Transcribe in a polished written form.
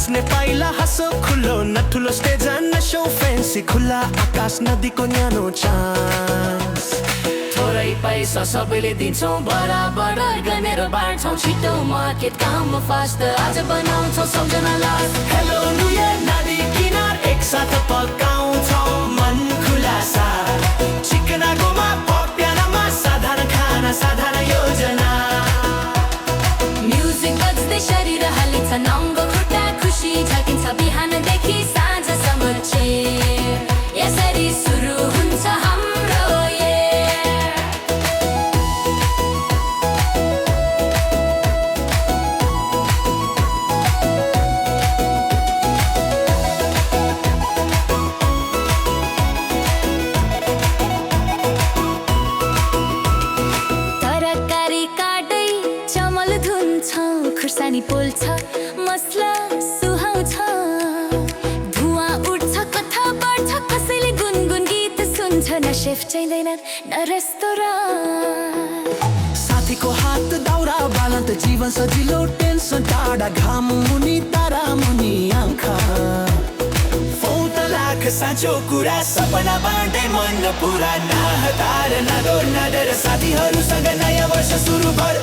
नाच्ने पाइला हाँसो खुलो न ठुलो स्टेज न सो फ्यान्सी खुला आकाश नदीको न्यानो चान्स थोरै पैसा सबैले दिन्छौँ बराबर गनेर बाँड्छौँ छिटो मार्केट काम फास्ट आज बनाउँछौँ सम्झना लास्ट हेलो न्यू इयर नदी किनार एकसाथ पकाउँछौँ मन खुलासा चिकना गोमा पप्यानामा साधारण खाना साधारण योजना म्युजिक बज्दै शरीर हालिन्छ नङ्गो खुट्टा खुसी झल्किन्छ बिहानदेखि साँझसम्म चेर यसरी सुरु हुन्छ हाम्रो तरकारी काटै चमल धुन्छौँ खुर्सानी पोल्छ मसला सुहाउँछ धुवाँ उठ्छ कथा बढ्छ कसैले गुनगुन गीत सुन्छ न शेफ चाहिँदैन न रेस्टुरेन्ट साथीको हात दाउरा बालन्त जीवन सजिलो टेन्सन टाढा घाम मुनि तारा मुनि आँखा लाख साँचो कुरा सपना बाँड्दै मन पुरा न हतार न डर न डर साथीहरूसँग नयाँ वर्ष सुरु भर